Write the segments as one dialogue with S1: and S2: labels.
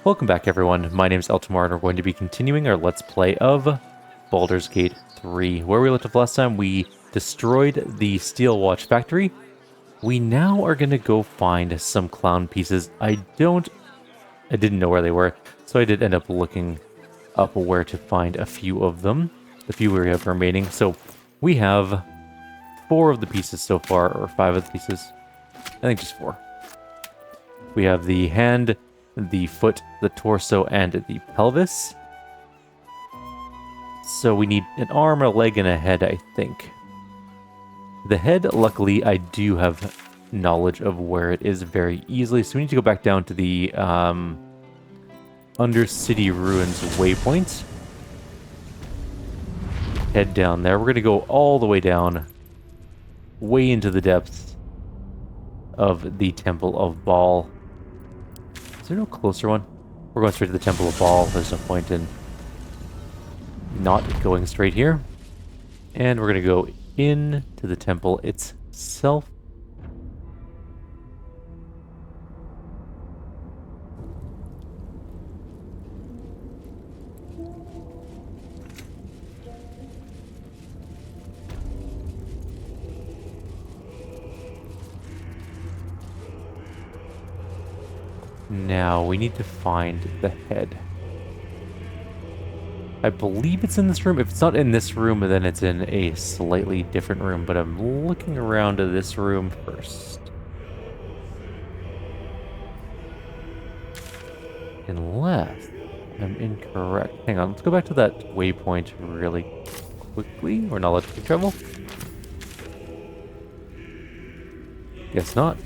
S1: Welcome back, everyone. My name is Eltimar, and we're going to be continuing our Let's Play of Baldur's Gate 3. Where we left off last time, we destroyed the Steel Watch factory. We now are going to go find some clown pieces. I didn't know where they were, so I did end up looking up where to find a few of them, the few we have remaining. So we have 4 of the pieces so far, or 5 of the pieces. I think just 4. We have the hand, the foot, the torso, and the pelvis. So we need an arm, a leg, and a head, I think. The head, luckily, I do have knowledge of where it is very easily. So we need to go back down to the Undercity Ruins waypoint. Head down there. We're going to go all the way down, way into the depths of the Temple of Baal. Is there no closer one? We're going straight to the Temple of Baal. There's no point in not going straight here. And we're going to go into the temple itself. Now, we need to find the head. I believe it's in this room. If it's not in this room, then it's in a slightly different room. But I'm looking around to this room first. Unless I'm incorrect. Hang on, let's go back to that waypoint really quickly. We're not allowed to travel. Guess not.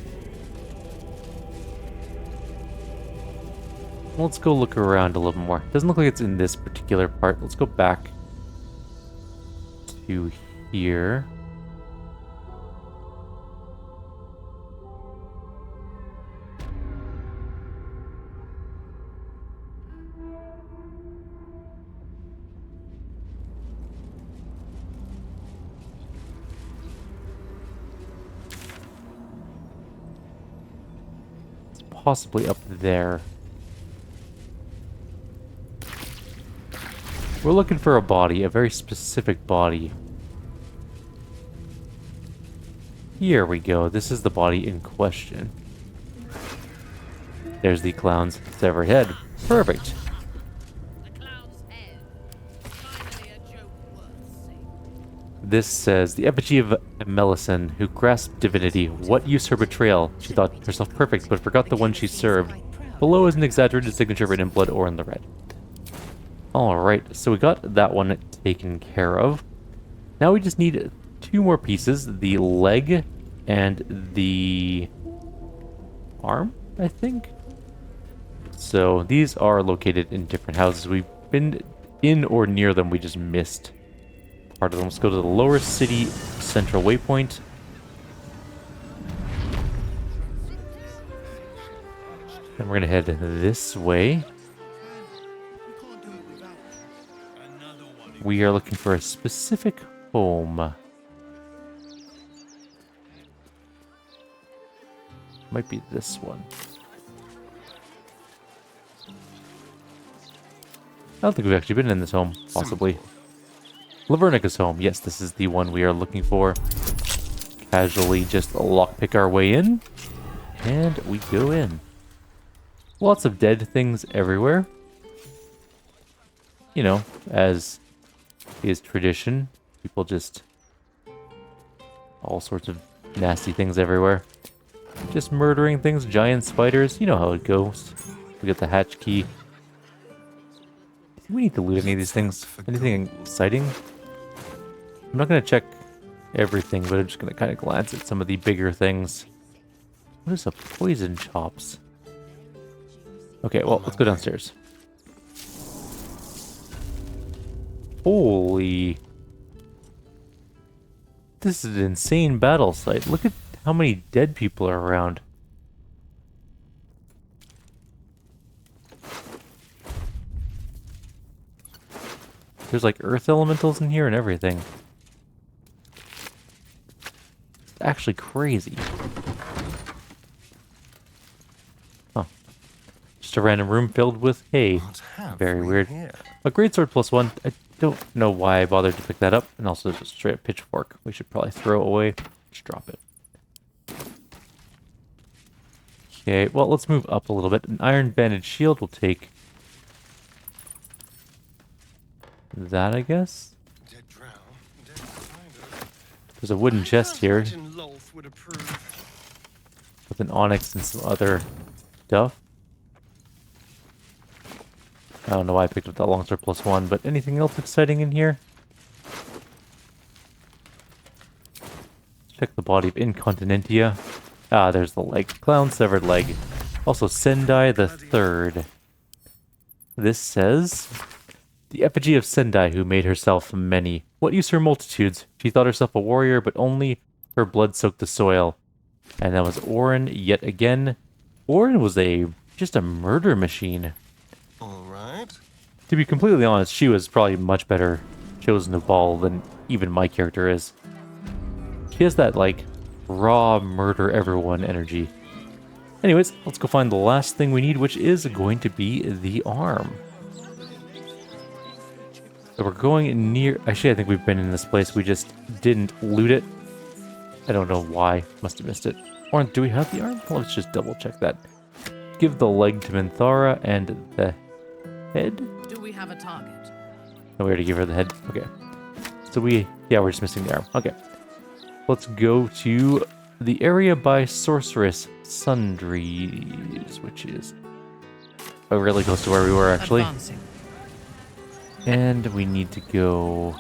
S1: Let's go look around a little more. Doesn't look like it's in this particular part. Let's go back to here. It's possibly up there. We're looking for a body, a very specific body. Here we go. This is the body in question. There's the clown's severed head. Perfect. This says, the effigy of Melisande, who grasped divinity. What use her betrayal? She thought herself perfect, but forgot the one she served. Below is an exaggerated signature written in blood or in the red. Alright, so we got that one taken care of. Now we just need 2 more pieces, the leg and the arm, I think. So these are located in different houses. We've been in or near them, we just missed part of them. Let's go to the lower city central waypoint. Then we're going to head this way. We are looking for a specific home. Might be this one. I don't think we've actually been in this home, possibly. Lavernica's home. Yes, this is the one we are looking for. Casually just lockpick our way in. And we go in. Lots of dead things everywhere. You know, as is tradition. People just... all sorts of nasty things everywhere. Just murdering things, giant spiders. You know how it goes. We get the hatch key. We need to loot any of these things. Anything exciting? I'm not going to check everything, but I'm just going to kind of glance at some of the bigger things. What is a poison chops? Okay, well, let's go downstairs. Holy... this is an insane battle site. Look at how many dead people are around. There's like earth elementals in here and everything. It's actually crazy. Just a random room filled with hay. Very weird. A greatsword +1. I don't know why I bothered to pick that up. And also just straight up pitchfork. We should probably throw it away. Just drop it. Okay, well, let's move up a little bit. An iron banded shield will take that, I guess. There's a wooden chest here with an onyx and some other stuff. I don't know why I picked up that longsword +1, but anything else exciting in here? Check the body of Incontinentia. Ah, there's the leg. Clown severed leg. Also, Sendai the Third. This says, the effigy of Sendai who made herself many. What use her multitudes? She thought herself a warrior, but only her blood soaked the soil. And that was Orin yet again. Orin was just a murder machine.
S2: Alright.
S1: To be completely honest, she was probably much better chosen of all than even my character is. She has that, like, raw murder everyone energy. Anyways, let's go find the last thing we need, which is going to be the arm. So we're going near... Actually, I think we've been in this place. We just didn't loot it. I don't know why. Must have missed it. Or do we have the arm? Well, let's just double check that. Give the leg to Minthara and the head.
S3: Do we have a target?
S1: No, we already gave her the head. Okay. So yeah, we're just missing the arm. Okay. Let's go to the area by Sorceress Sundries, which is really close to where we were, actually.
S3: Advancing.
S1: And we need to go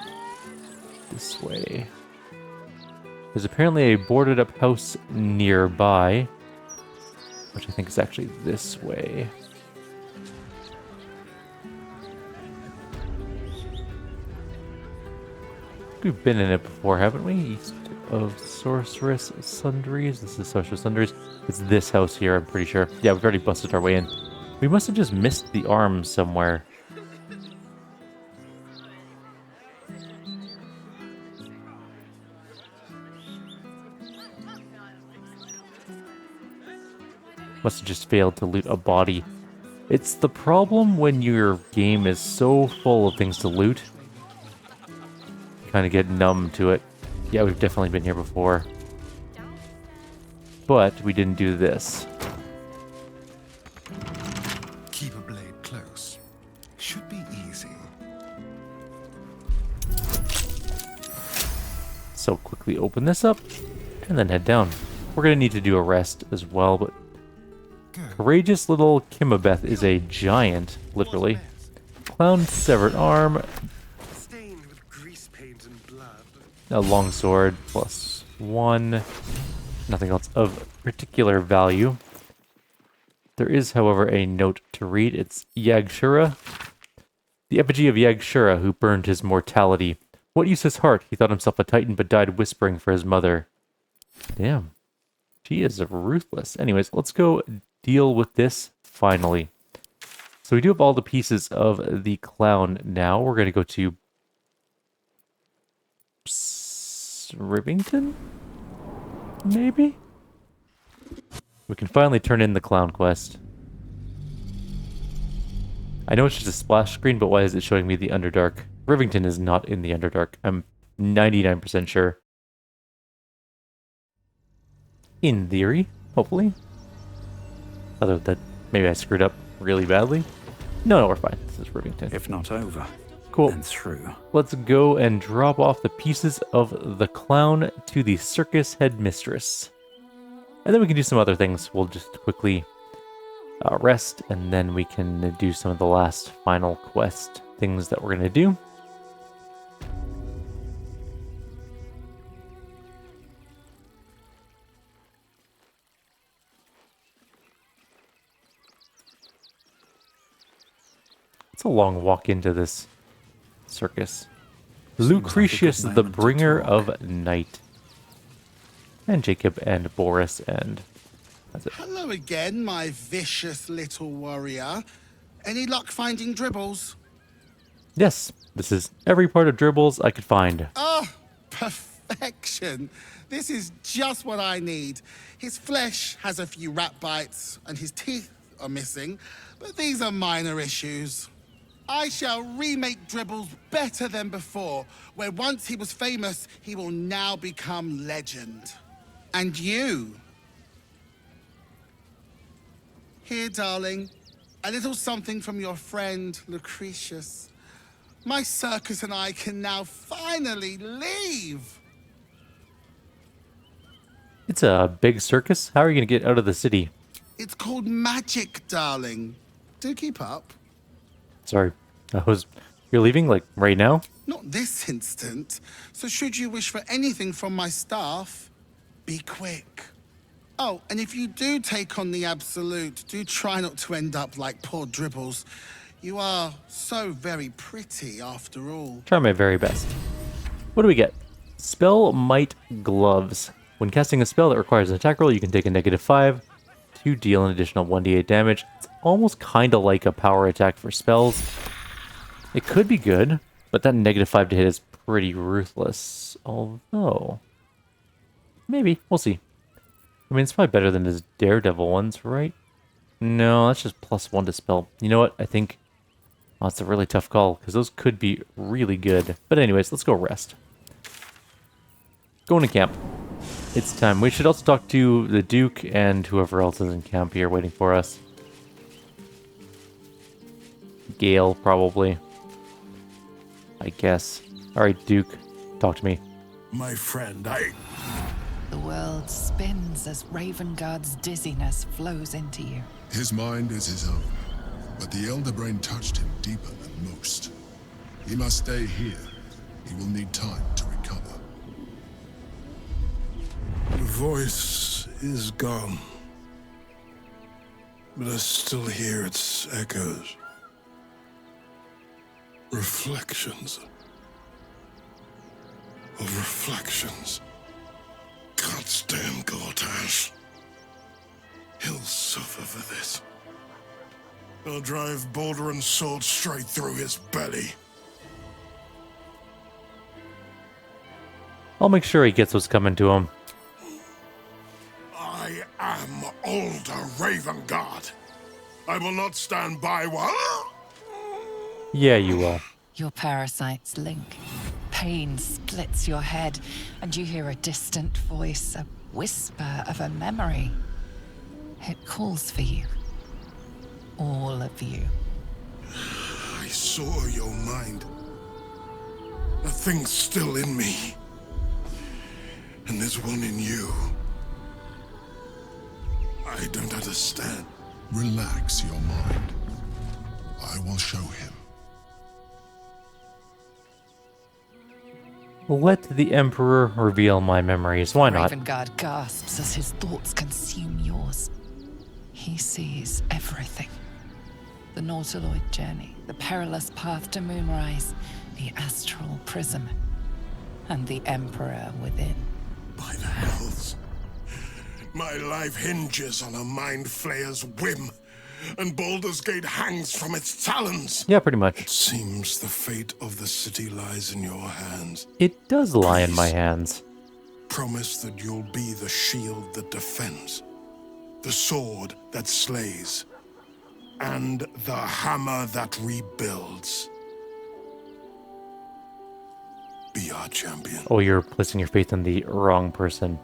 S1: this way. There's apparently a boarded up house nearby, which I think is actually this way. We've been in it before, haven't we? East of Sorceress Sundries. This is Sorceress Sundries. It's this house here, I'm pretty sure. Yeah, we've already busted our way in. We must have just missed the arm somewhere. Must have just failed to loot a body. It's the problem when your game is so full of things to loot. You kind of get numb to it. Yeah, we've definitely been here before. But we didn't do this.
S2: Keep a blade close. Should be easy.
S1: So quickly open this up and then head down. We're going to need to do a rest as well, but courageous little Kimabeth is a giant, literally. Clown severed arm.
S2: Stained with grease paint and blood.
S1: A longsword +1. Nothing else of particular value. There is, however, a note to read. It's Yagshura. The effigy of Yagshura who burned his mortality. What use his heart? He thought himself a titan but died whispering for his mother. Damn. She is ruthless. Anyways, let's go deal with this finally. So we do have all the pieces of the clown now. We're going to go to Rivington? Maybe? We can finally turn in the clown quest. I know it's just a splash screen, but why is it showing me the Underdark? Rivington is not in the Underdark. I'm 99% sure. In theory, hopefully. Other than maybe I screwed up really badly. No, we're fine. This is Rivington.
S4: If not over,
S1: Cool.
S4: then through.
S1: Let's go and drop off the pieces of the clown to the circus headmistress. And then we can do some other things. We'll just quickly rest, and then we can do some of the last final quest things that we're going to do. It's a long walk into this circus. Lucretius, the bringer of night. And Jacob and Boris, and that's it.
S5: Hello again, my vicious little warrior. Any luck finding Dribbles?
S1: Yes, this is every part of Dribbles I could find.
S5: Oh, perfection. This is just what I need. His flesh has a few rat bites, and his teeth are missing, but these are minor issues. I shall remake Dribbles better than before, where once he was famous, he will now become legend. And you? Here, darling, a little something from your friend, Lucretius. My circus and I can now finally leave.
S1: It's a big circus? How are you going to get out of the city?
S5: It's called magic, darling. Do keep up.
S1: Sorry, you're leaving, like, right now?
S5: Not this instant. So should you wish for anything from my staff, be quick. Oh, and if you do take on the Absolute, do try not to end up like poor Dribbles. You are so very pretty, after all.
S1: Try my very best. What do we get? Spell Might Gloves. When casting a spell that requires an attack roll, you can take a -5 to deal an additional 1d8 damage. It's almost kind of like a power attack for spells. It could be good, but that -5 to hit is pretty ruthless. Although, maybe. We'll see. I mean, it's probably better than his Daredevil ones, right? No, that's just +1 to spell. You know what? I think... Oh, it's a really tough call, because those could be really good. But anyways, let's go rest. Going to camp. It's time. We should also talk to the Duke and whoever else is in camp here waiting for us. Gale, probably. I guess. Alright, Duke. Talk to me.
S2: My friend,
S3: The world spins as Ravengard's dizziness flows into you.
S2: His mind is his own, but the Elder Brain touched him deeper than most. He must stay here. He will need time to recover.
S4: The voice is gone, but I still hear its echoes. Reflections of reflections. Goddamn Gortash. He'll suffer for this. I'll drive Baldur and sword straight through his belly.
S1: I'll make sure he gets what's coming to him.
S4: I am older Ravengard. I will not stand by while...
S1: Yeah, you will.
S3: Your parasites link. Pain splits your head, and you hear a distant voice, a whisper of a memory. It calls for you. All of you.
S4: I saw your mind. A thing's still in me. And there's one in you. I don't understand.
S2: Relax your mind. I will show him.
S1: Let the Emperor reveal my memories. Why not?
S3: Ravengard gasps as his thoughts consume yours. He sees everything. The Nautiloid journey, the perilous path to Moonrise, the astral prism, and the Emperor within.
S4: By the hells. My life hinges on a mind flayer's whim, and Baldur's Gate hangs from its talons.
S1: Yeah, pretty much.
S4: It seems the fate of the city lies in your hands.
S1: It does lie in my hands.
S4: Promise that you'll be the shield that defends, the sword that slays, and the hammer that rebuilds. Be our champion.
S1: Oh, you're placing your faith in the wrong person.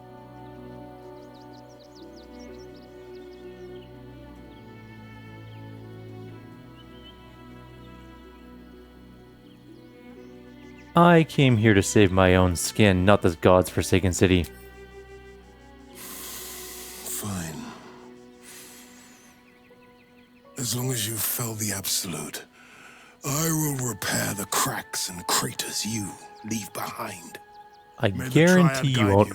S1: I came here to save my own skin, not this god's forsaken city.
S4: Fine. As long as you fell the Absolute, I will repair the cracks and craters you leave behind.
S1: I
S4: May the
S1: guarantee
S4: Triad
S1: you
S4: guide
S1: won't.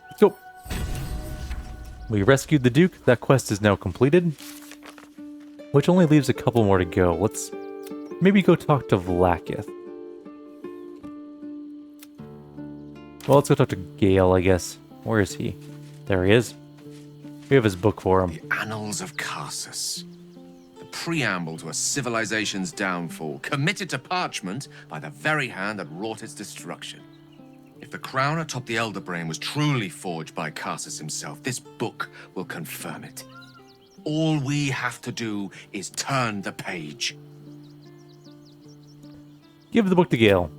S1: Let's go. We rescued the Duke. That quest is now completed. Which only leaves a couple more to go. Let's maybe go talk to Vlaakith. Well, let's go talk to Gale, I guess. Where is he? There he is. We have his book for him.
S6: The Annals of Karsus. The preamble to a civilization's downfall, committed to parchment by the very hand that wrought its destruction. If the crown atop the Elder Brain was truly forged by Karsus himself, this book will confirm it. All we have to do is turn the page.
S1: Give the book to Gale.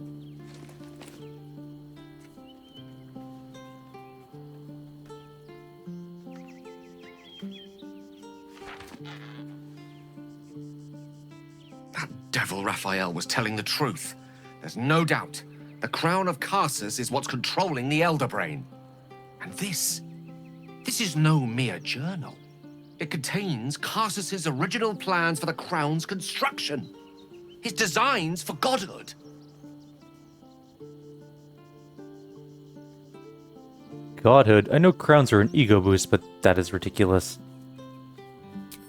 S6: That devil Raphael was telling the truth. There's no doubt. The crown of Karsus is what's controlling the Elder Brain. And this is no mere journal. It contains Karsus's original plans for the crown's construction. His designs for godhood.
S1: Godhood. I know crowns are an ego boost, but that is ridiculous.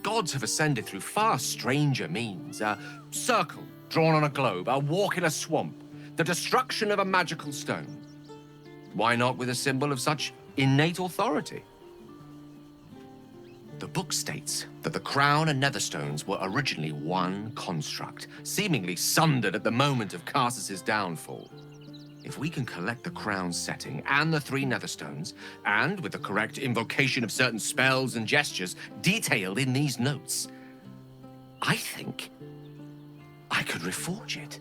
S6: Gods have ascended through far stranger means. A circle drawn on a globe, a walk in a swamp, the destruction of a magical stone. Why not with a symbol of such innate authority? The book states that the crown and netherstones were originally one construct, seemingly sundered at the moment of Karsus's downfall. If we can collect the crown's setting and the 3 netherstones, and with the correct invocation of certain spells and gestures detailed in these notes, I think I could reforge it.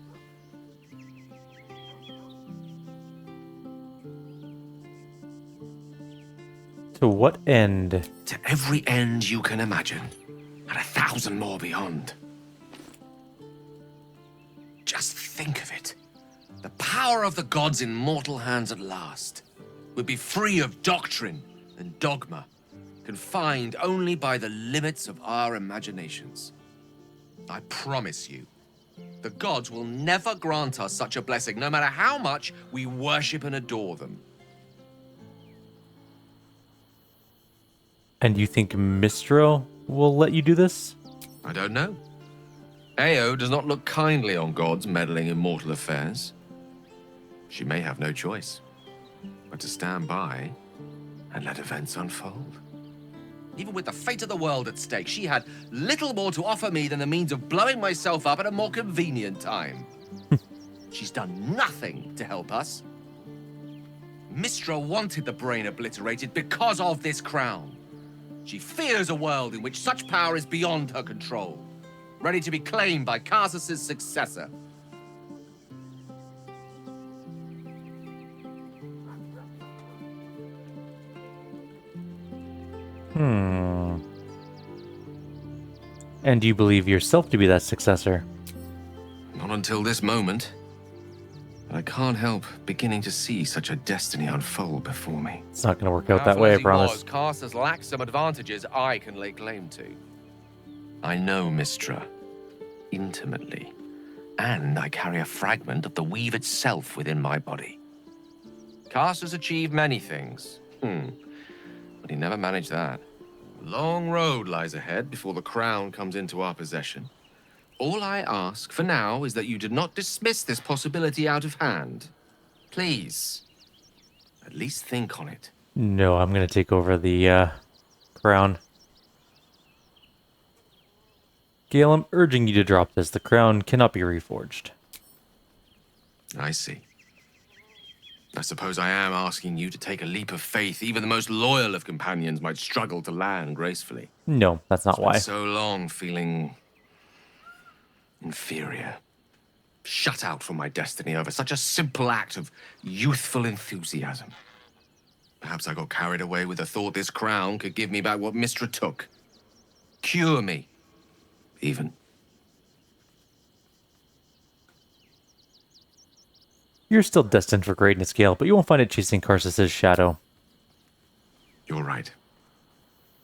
S1: To what end?
S6: To every end you can imagine, and 1,000 more beyond. Just think of it. The power of the gods in mortal hands at last would be free of doctrine and dogma, confined only by the limits of our imaginations. I promise you, the gods will never grant us such a blessing, no matter how much we worship and adore them.
S1: And you think Mistro will let you do this?
S6: I don't know. Ao does not look kindly on gods meddling in mortal affairs. She may have no choice but to stand by and let events unfold. Even with the fate of the world at stake, she had little more to offer me than the means of blowing myself up at a more convenient time. She's done nothing to help us. Mistra wanted the brain obliterated because of this crown. She fears a world in which such power is beyond her control, ready to be claimed by Karsus's successor.
S1: And do you believe yourself to be that successor?
S6: Not until this moment. But I can't help beginning to see such a destiny unfold before me.
S1: It's not going to work out that way, I promise.
S6: Karsus lacks some advantages I can lay claim to. I know Mistra intimately, and I carry a fragment of the weave itself within my body. Karsus achieved many things, but he never managed that. A long road lies ahead before the crown comes into our possession. All I ask for now is that you do not dismiss this possibility out of hand. Please, at least think on it.
S1: No, I'm going to take over the crown. Gale, I'm urging you to drop this. The crown cannot be reforged.
S6: I see. I suppose I am asking you to take a leap of faith even the most loyal of companions might struggle to land gracefully.
S1: No, that's not why.
S6: So long feeling inferior. Shut out from my destiny over such a simple act of youthful enthusiasm. Perhaps I got carried away with the thought this crown could give me back what Mistra took. Cure me, even.
S1: You're still destined for greatness, Gale, but you won't find it chasing Karsus's shadow.
S6: You're right.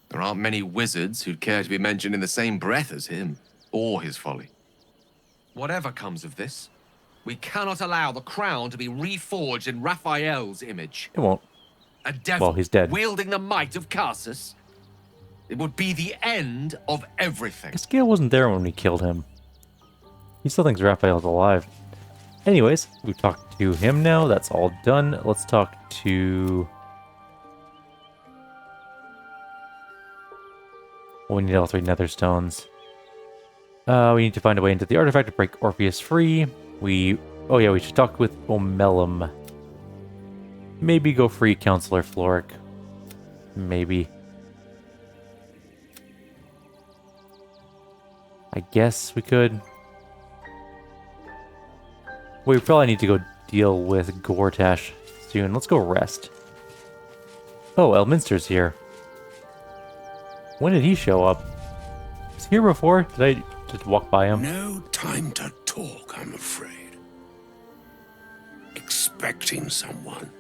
S6: There aren't many wizards who'd care to be mentioned in the same breath as him, or his folly. Whatever comes of this, we cannot allow the crown to be reforged in Raphael's image.
S1: It won't.
S6: A devil
S1: Well, he's dead.
S6: wielding the might of Karsus. It would be the end of everything.
S1: Guess Gale wasn't there when we killed him. He still thinks Raphael's alive. Anyways, we've talked to him now. That's all done. Let's talk to... we need all 3 nether stones. We need to find a way into the artifact to break Orpheus free. Oh yeah, we should talk with Omelum. Maybe go free Counselor Floric. Maybe. I guess we could. We probably need to go deal with Gortash soon. Let's go rest. Oh, Elminster's here. When did he show up? Was he here before? Did I just walk by him?
S4: No time to talk, I'm afraid. Expecting someone.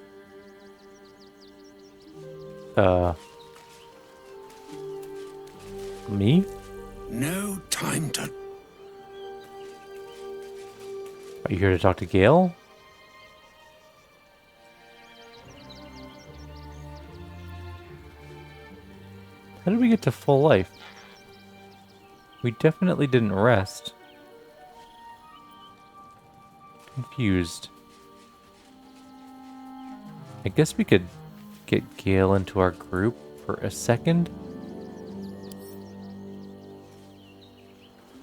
S1: Me?
S4: No time to...
S1: Are you here to talk to Gale? How did we get to full life? We definitely didn't rest. Confused. I guess we could get Gale into our group for a second.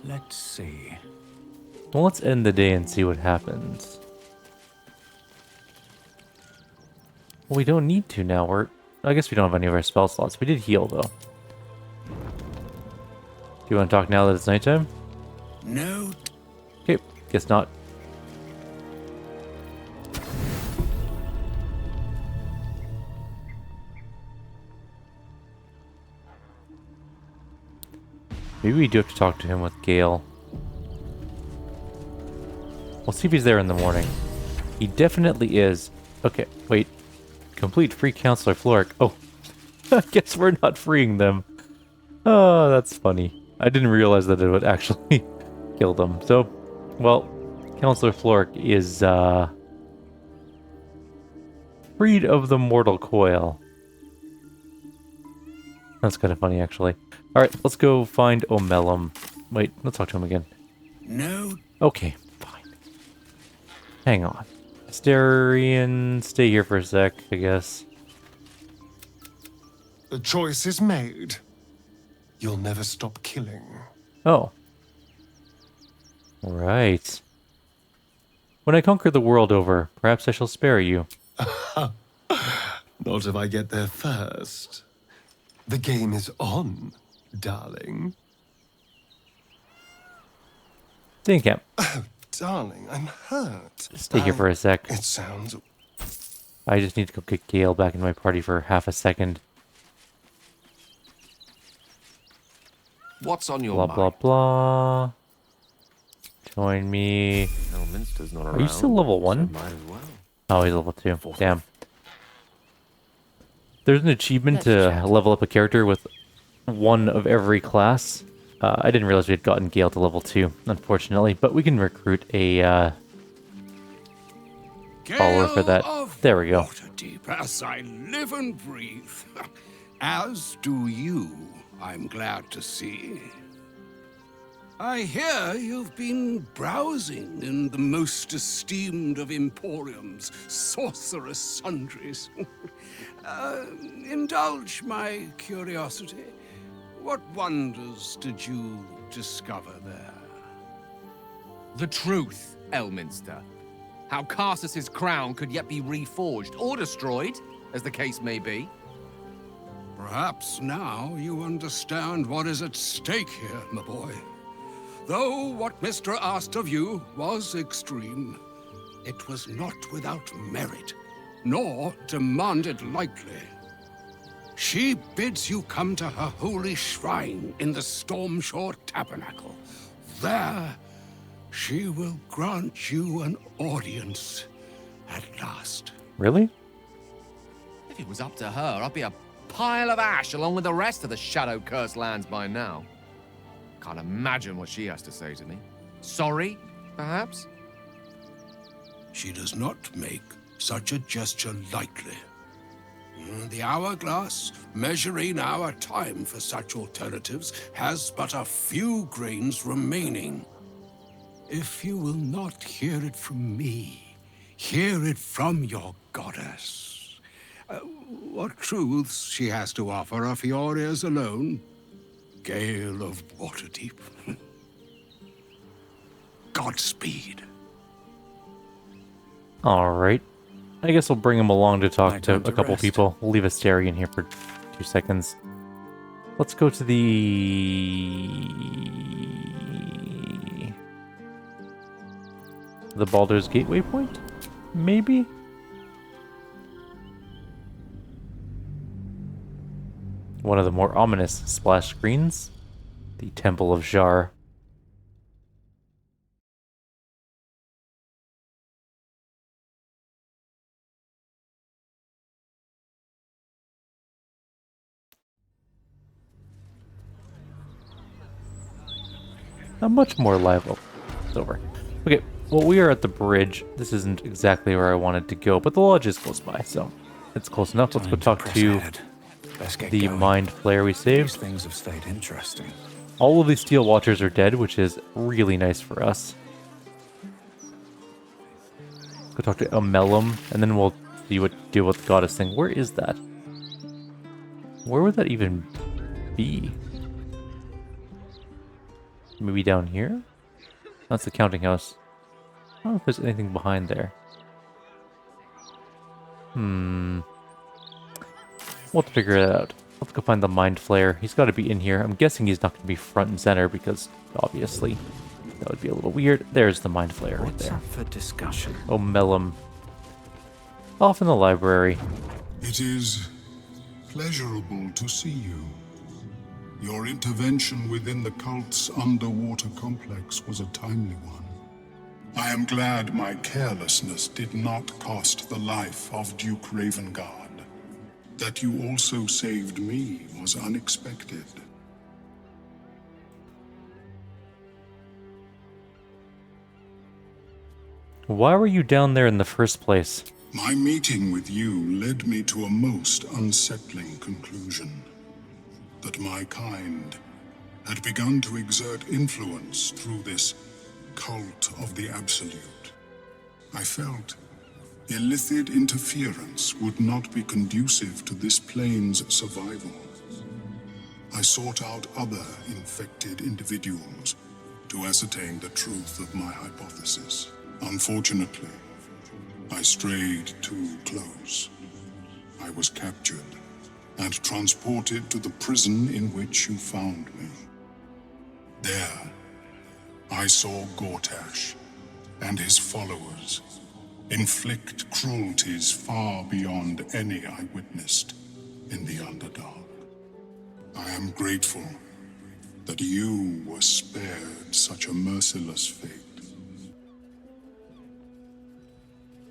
S7: Let's see.
S1: Well, let's end the day and see what happens. Well, we don't need to now. I guess we don't have any of our spell slots. We did heal, though. Do you want to talk now that it's nighttime?
S4: No.
S1: Okay, guess not. Maybe we do have to talk to him with Gale. We'll see if he's there in the morning. He definitely is. Okay, wait. Complete free Counselor Floric. Oh, I guess we're not freeing them. Oh, that's funny. I didn't realize that it would actually kill them. So, well, Counselor Floric is freed of the mortal coil. That's kind of funny, actually. Alright, let's go find Omelum. Wait, let's talk to him again.
S4: No.
S1: Okay, fine. Hang on. Asterian, stay here for a sec, I guess.
S8: The choice is made. You'll never stop killing.
S1: Oh. Right. When I conquer the world over, perhaps I shall spare you.
S8: Not if I get there first. The game is on, darling.
S1: Camp.
S8: Darling, I'm hurt.
S1: Stay here for a sec.
S8: It sounds...
S1: I just need to go get Gale back in my party for half a second.
S6: What's on your
S1: Blah,
S6: mind?
S1: blah, blah. Join me.
S6: Elminster's not around.
S1: Are you still level 1?
S6: So might as well.
S1: Oh, he's level 2. Damn. There's an achievement to level up a character with one of every class. I didn't realize we had gotten Gale to level 2, unfortunately, but we can recruit a follower for that. There we go.
S9: Waterdeep, as I live and breathe. As do you, I'm glad to see. I hear you've been browsing in the most esteemed of emporiums, sorcerous sundries. Indulge my curiosity. What wonders did you discover there?
S10: The truth, Elminster. How Karsus's crown could yet be reforged or destroyed, as the case may be.
S9: Perhaps now you understand what is at stake here, my boy. Though what Mr. asked of you was extreme, it was not without merit, nor demanded lightly. She bids you come to her holy shrine in the Stormshore Tabernacle. There, she will grant you an audience at last.
S1: Really?
S10: If it was up to her, I'd be a pile of ash along with the rest of the Shadow-cursed lands by now. Can't imagine what she has to say to me. Sorry, perhaps?
S9: She does not make such a gesture lightly. The hourglass, measuring our time for such alternatives, has but a few grains remaining. If you will not hear it from me, hear it from your goddess. What truths she has to offer are for your ears alone. Gale of Waterdeep. Godspeed.
S1: Alright. I guess we'll bring him along to talk to a couple people. We'll leave Asterian here for 2 seconds. Let's go to the The Baldur's Gateway point? Maybe? One of the more ominous splash screens. The Temple of Jar. Not much more live. Oh, it's over. Okay, well, we are at the bridge. This isn't exactly where I wanted to go, but the lodge is close by, so it's close enough. Let's go talk to the Mind Flayer we saved.
S7: Things have stayed interesting.
S1: All of these Steel Watchers are dead, which is really nice for us. Go talk to Omelum, and then we'll see what deal with the goddess thing. Where is that? Where would that even be? Maybe down here? That's the counting house. I don't know if there's anything behind there. We'll have to figure it out. Let's go find the Mind Flayer. He's got to be in here. I'm guessing he's not going to be front and center because, obviously, that would be a little weird. There's the Mind Flayer right there.
S7: What's up for discussion?
S1: Oh, Mellum. Off in the library.
S2: It is pleasurable to see you. Your intervention within the cult's underwater complex was a timely one. I am glad my carelessness did not cost the life of Duke Ravengard. That you also saved me was unexpected.
S1: Why were you down there in the first place?
S2: My meeting with you led me to a most unsettling conclusion. That my kind had begun to exert influence through this cult of the Absolute. I felt illicit interference would not be conducive to this plane's survival. I sought out other infected individuals to ascertain the truth of my hypothesis. Unfortunately, I strayed too close. I was captured and transported to the prison in which you found me. There, I saw Gortash and his followers inflict cruelties far beyond any I witnessed in the Underdark. I am grateful that you were spared such a merciless fate.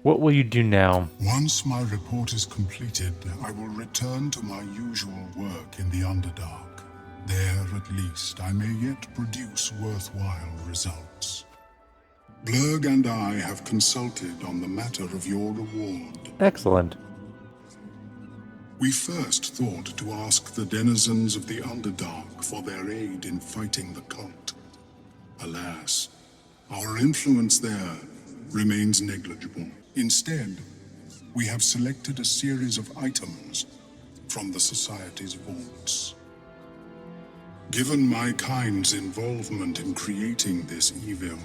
S1: What will you do now?
S2: Once my report is completed, I will return to my usual work in the Underdark. There, at least, I may yet produce worthwhile results. Blurg and I have consulted on the matter of your reward.
S1: Excellent.
S2: We first thought to ask the denizens of the Underdark for their aid in fighting the cult. Alas, our influence there remains negligible. Instead, we have selected a series of items from the Society's vaults. Given my kind's involvement in creating this evil,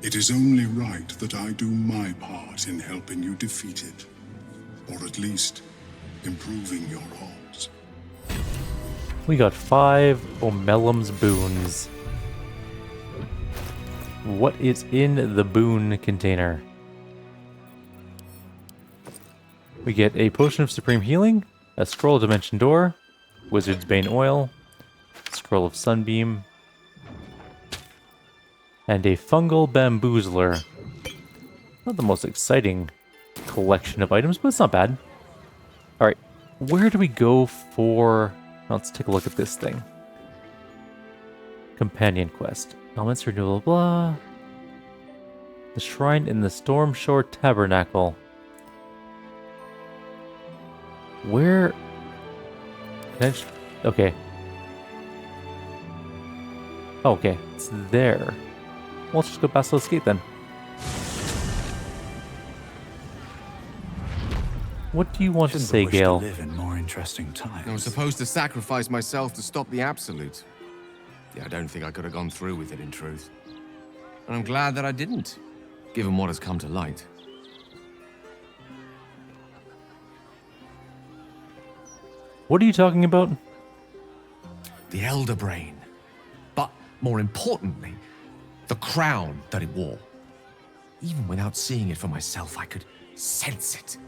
S2: it is only right that I do my part in helping you defeat it, or at least improving your odds.
S1: We got 5 Omelum's boons. What is in the boon container? We get a Potion of Supreme Healing, a Scroll of Dimension Door, Wizard's Bane Oil, Scroll of Sunbeam, and a Fungal Bamboozler. Not the most exciting collection of items, but it's not bad. Alright, where do we go for... Let's take a look at this thing. Companion Quest. Elements renewal, blah. The Shrine in the Stormshore Tabernacle. Where... Okay. Okay, it's there. Well, let's just go past this gate then. What do you want to say, Gale?
S7: Live in more interesting times.
S10: I was supposed to sacrifice myself to stop the Absolute. Yeah, I don't think I could have gone through with it, in truth. And I'm glad that I didn't, given what has come to light.
S1: What are you talking about?
S10: The Elder Brain. But more importantly, the crown that it wore. Even without seeing it for myself, I could sense it.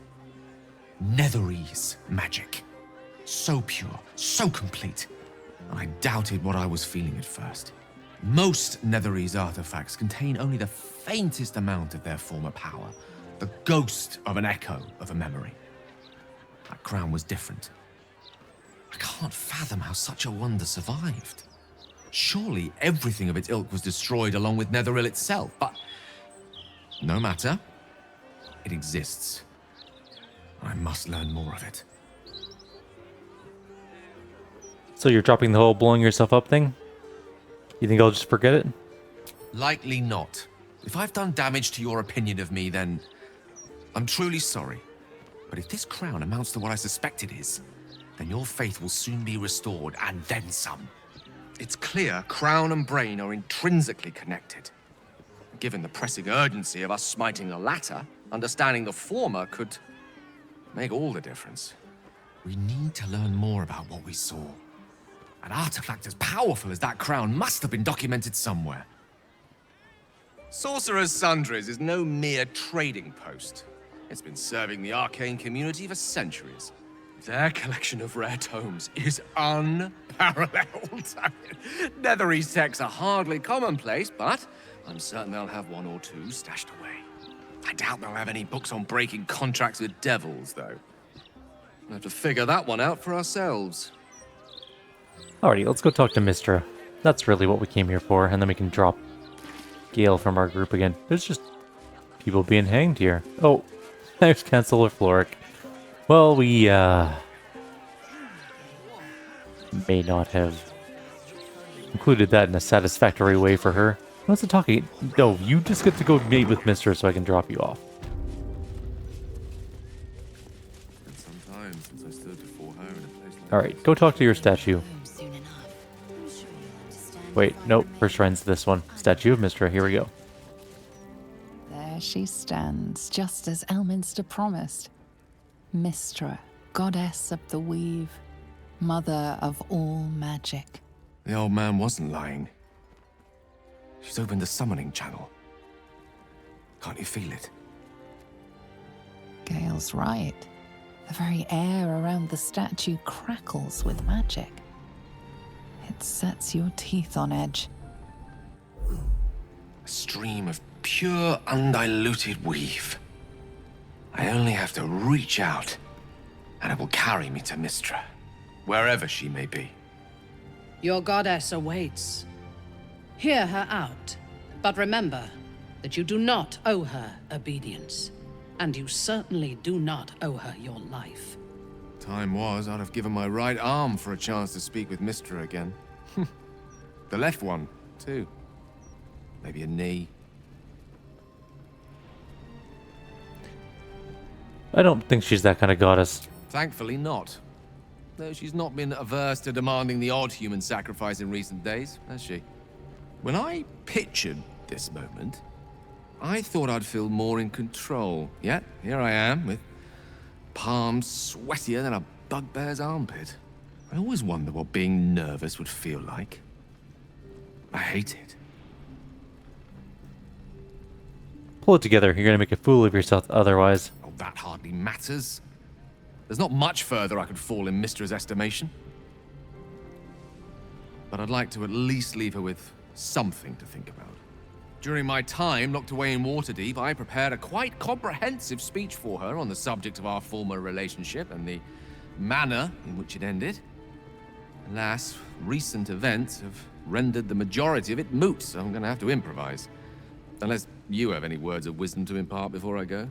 S10: Netherese magic. So pure, so complete. I doubted what I was feeling at first. Most Netherese artifacts contain only the faintest amount of their former power, the ghost of an echo of a memory. That crown was different. I can't fathom how such a wonder survived. Surely everything of its ilk was destroyed along with Netheril itself, but no matter. It exists. I must learn more of it.
S1: So you're dropping the whole blowing yourself up thing? You think I'll just forget it?
S10: Likely not. If I've done damage to your opinion of me, then I'm truly sorry. But if this crown amounts to what I suspect it is, then your faith will soon be restored, and then some. It's clear crown and brain are intrinsically connected. Given the pressing urgency of us smiting the latter, understanding the former could make all the difference. We need to learn more about what we saw. An artifact as powerful as that crown must have been documented somewhere. Sorcerer's Sundries is no mere trading post. It's been serving the arcane community for centuries. Their collection of rare tomes is unparalleled. Netherese texts are hardly commonplace, but I'm certain they'll have one or two stashed away. I doubt they'll have any books on breaking contracts with devils, though. We'll have to figure that one out for ourselves.
S1: Alrighty, let's go talk to Mistra. That's really what we came here for, and then we can drop Gale from our group again. There's just people being hanged here. Oh, there's Chancellor Floric. Well, we, may not have included that in a satisfactory way for her. What's the talking? No, you just get to go meet with Mistra so I can drop you off. Alright, go talk to your statue. Wait, nope, her shrine's this one. Statue of Mistra, here we go.
S3: There she stands, just as Elminster promised. Mistra, goddess of the weave, mother of all magic.
S10: The old man wasn't lying. She's opened the summoning channel. Can't you feel it?
S3: Gale's right. The very air around the statue crackles with magic. It sets your teeth on edge.
S10: A stream of pure, undiluted weave. I only have to reach out, and it will carry me to Mistra, wherever she may be.
S11: Your goddess awaits. Hear her out, but remember that you do not owe her obedience, and you certainly do not owe her your life.
S10: Time was, I'd have given my right arm for a chance to speak with Mistra again. The left one, too. Maybe a knee.
S1: I don't think she's that kind of goddess.
S10: Thankfully not. Though she's not been averse to demanding the odd human sacrifice in recent days, has she? When I pictured this moment, I thought I'd feel more in control. Yet, here I am, with palms sweatier than a bugbear's armpit. I always wonder what being nervous would feel like. I hate it.
S1: Pull it together, you're gonna make a fool of yourself otherwise.
S10: Oh, that hardly matters. There's not much further I could fall in Mistra's estimation. But I'd like to at least leave her with something to think about. During my time locked away in Waterdeep, I prepared a quite comprehensive speech for her on the subject of our former relationship and the manner in which it ended. Alas, recent events have rendered the majority of it moot, so I'm going to have to improvise. Unless you have any words of wisdom to impart before I go.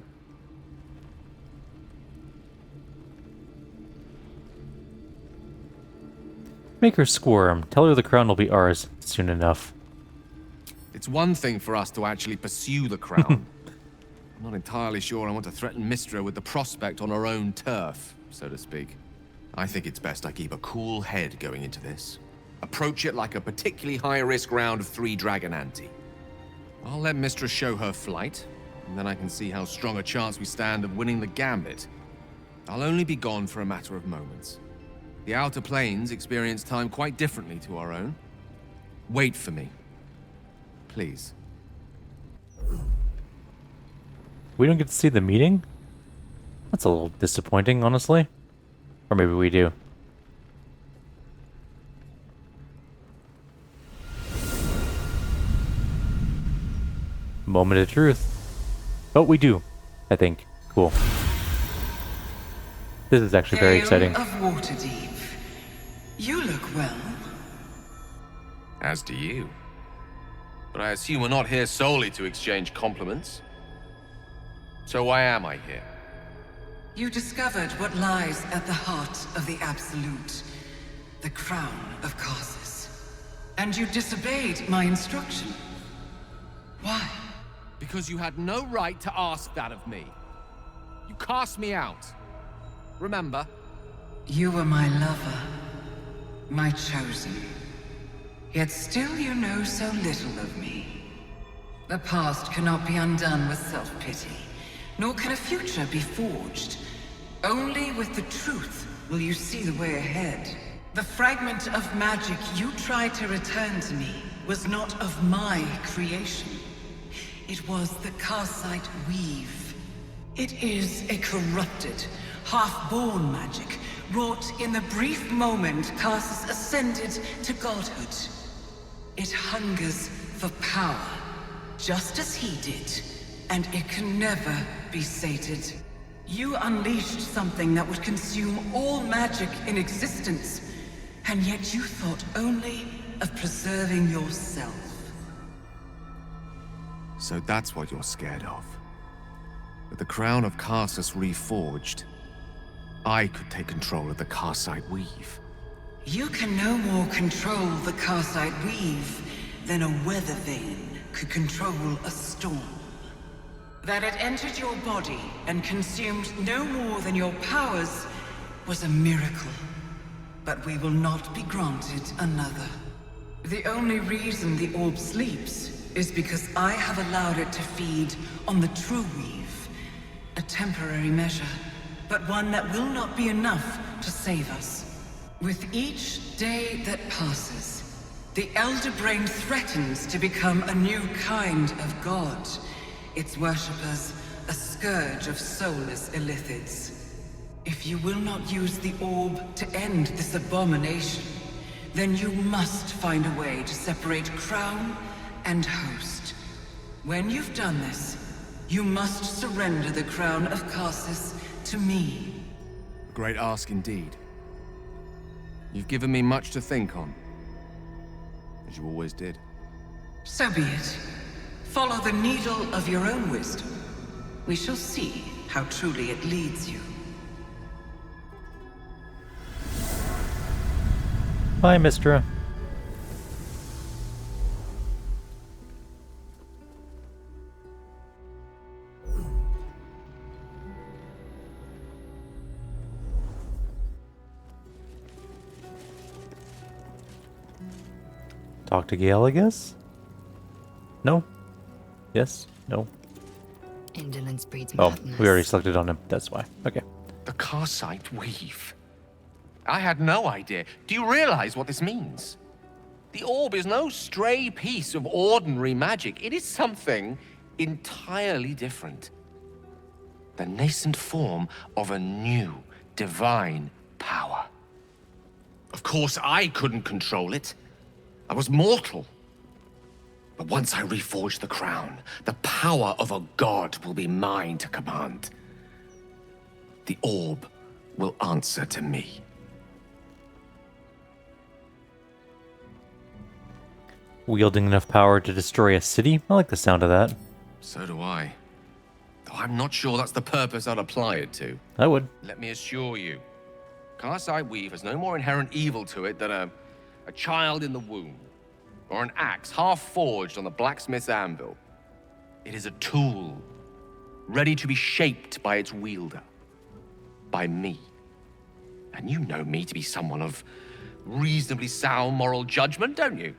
S1: Make her squirm. Tell her the crown will be ours soon enough.
S10: It's one thing for us to actually pursue the crown. I'm not entirely sure I want to threaten Mistra with the prospect on her own turf, so to speak. I think it's best I keep a cool head going into this. Approach it like a particularly high-risk round of 3 Dragon Ante. I'll let Mistra show her flight, and then I can see how strong a chance we stand of winning the gambit. I'll only be gone for a matter of moments. The Outer Planes experience time quite differently to our own. Wait for me. Please.
S1: We don't get to see the meeting? That's a little disappointing, honestly. Or maybe we do. Moment of truth. Oh, we do, I think. Cool. This is actually very exciting.
S3: Of Waterdeep. You look well.
S6: As do you. But I assume we're not here solely to exchange compliments. So why am I here?
S3: You discovered what lies at the heart of the Absolute, the crown of Karsus. And you disobeyed my instruction. Why?
S10: Because you had no right to ask that of me. You cast me out. Remember?
S3: You were my lover, my chosen. Yet still you know so little of me. The past cannot be undone with self-pity, nor can a future be forged. Only with the truth will you see the way ahead. The fragment of magic you tried to return to me was not of my creation. It was the Karsite Weave. It is a corrupted, half-born magic, wrought in the brief moment Karsus ascended to godhood. It hungers for power, just as he did, and it can never be sated. You unleashed something that would consume all magic in existence, and yet you thought only of preserving yourself.
S6: So that's what you're scared of. With the crown of Karsus reforged, I could take control of the Karsite Weave.
S3: You can no more control the Karsite Weave than a weather vane could control a storm. That it entered your body and consumed no more than your powers was a miracle. But we will not be granted another. The only reason the orb sleeps is because I have allowed it to feed on the true weave. A temporary measure, but one that will not be enough to save us. With each day that passes, the Elder Brain threatens to become a new kind of god. Its worshippers, a scourge of soulless illithids. If you will not use the orb to end this abomination, then you must find a way to separate crown and host. When you've done this, you must surrender the crown of Karsus to me.
S6: A great ask indeed. You've given me much to think on. As you always did.
S3: So be it. Follow the needle of your own wisdom. We shall see how truly it leads you.
S1: Bye, Mistra. Talk to Gale, I guess? No? Yes? No?
S12: Indolence breeds
S1: Oh,
S12: madness.
S1: we already selected on him. That's why. Okay.
S6: The Karsite Weave. I had no idea. Do you realize what this means? The orb is no stray piece of ordinary magic. It is something entirely different. The nascent form of a new, divine power. Of course, I couldn't control it. I was mortal. But once I reforge the crown, the power of a god will be mine to command. The orb will answer to me.
S1: Wielding enough power to destroy a city? I like the sound of that.
S6: So do I. Though I'm not sure that's the purpose I'd apply it to.
S1: I would.
S6: Let me assure you, Karsite Weave has no more inherent evil to it than a child in the womb, or an axe half forged on the blacksmith's anvil. It is a tool, ready to be shaped by its wielder, by me. And you know me to be someone of reasonably sound moral judgment, don't you?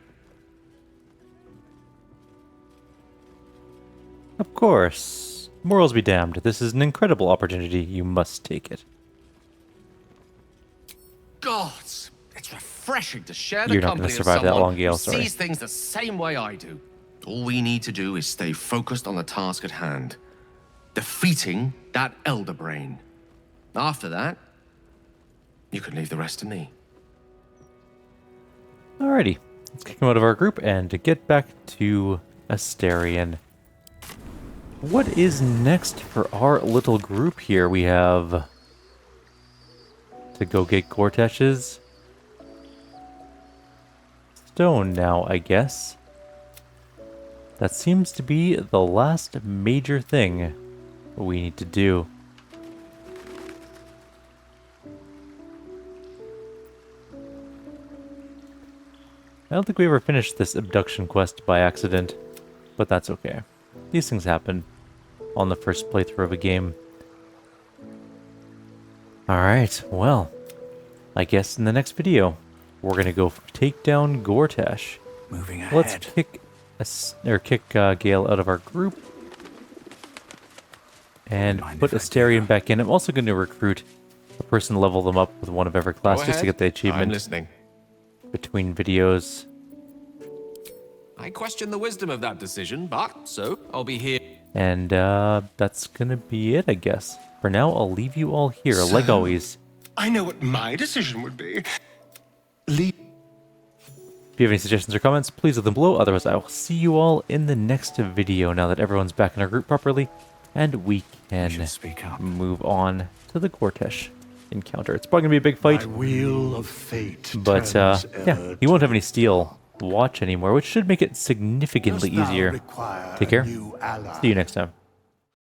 S1: Of course. Morals be damned. This is an incredible opportunity. You must take it.
S6: Gods, it's refreshing to share the
S1: You're not going
S6: company
S1: to survive
S6: of
S1: that
S6: someone
S1: long, Gale.
S6: who
S1: Sorry.
S6: sees things the same way I do. All we need to do is stay focused on the task at hand. defeating that Elder Brain. After that, you can leave the rest to me.
S1: Alrighty, let's kick him out of our group and to get back to Asterion. What is next for our little group here? We have to go get Gortash's stone now, I guess. That seems to be the last major thing we need to do. I don't think we ever finished this abduction quest by accident, but that's okay. These things happen on the first playthrough of a game. Alright, well, I guess in the next video, we're gonna go take down Gortash.
S7: Moving ahead.
S1: Let's kick Gale out of our group and put Asterion back in. I'm also going to recruit a person, level them up with one of every class just to get the achievement.
S6: I'm listening.
S1: Between videos.
S10: I question the wisdom of that decision, but so I'll be here.
S1: And that's gonna be it, I guess. For now, I'll leave you all here, like always.
S8: I know what my decision would be. Leave.
S1: If you have any suggestions or comments, please leave them below. Otherwise, I will see you all in the next video now that everyone's back in our group properly. And we can move on to the Gortash encounter. It's probably going to be a big fight.
S4: My wheel of fate
S1: But yeah, he won't have any steel watch anymore, which should make it significantly easier. Take care. See you next time.